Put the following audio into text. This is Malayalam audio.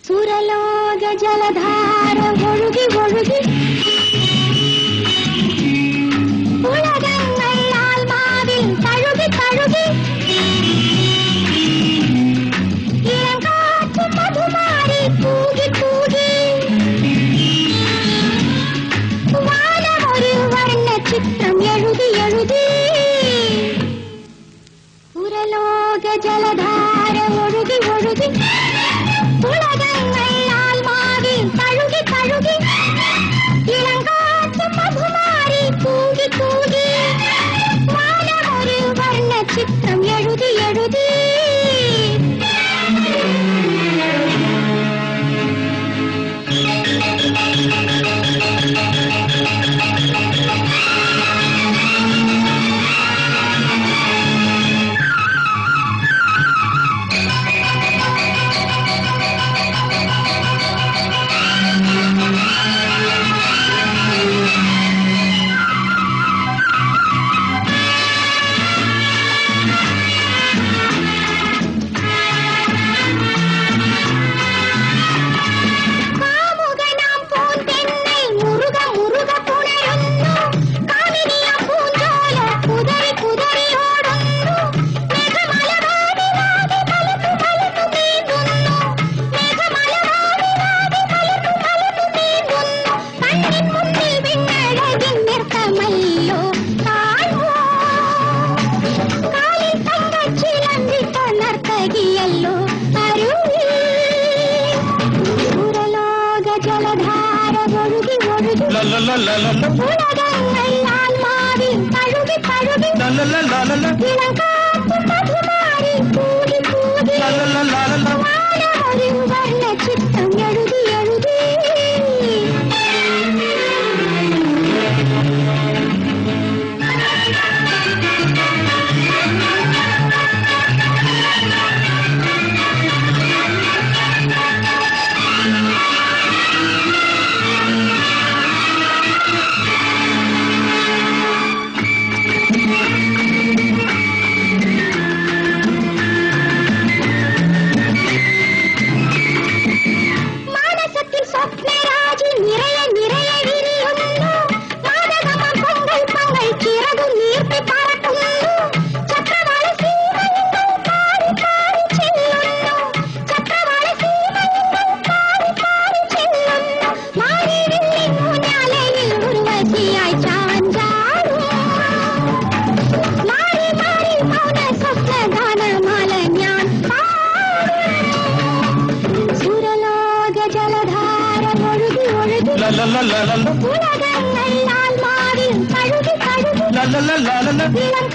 സുരലോക ജലധാര ഒഴുകി ഒഴുകി ഉലകങ്ങൾ ആത്മാവിൽ തഴുകി തഴുകി ഇളങ്കാറ്റ് മധുമാരി കൂകി കൂകി വാനമൊരു വർണ്ണ ചിത്രം എഴുതി എഴുതി സുരലോക ജലധാര ഒഴുകി ഒഴുകി ഉലകങ്ങൾ ആത്മാവിൽ തഴുകി തഴുകി ഇളങ്കാറ്റ് മധുമാരി കൂകി കൂകി വാനമൊരു വർണ്ണ ചിത്രം എഴുതി എഴുതി ഉലകങ്ങൾ ആത്മാവിൽ തഴുകി തഴുകി ഇളങ്കാറ്റ് മധുമാരി കൂകി കൂകി വാനമൊരു വർണ്ണ ചിത്രം എഴുതി എഴുതി ഉലകങ്ങൾ ആത്മാവിൽ തഴുകി തഴുകി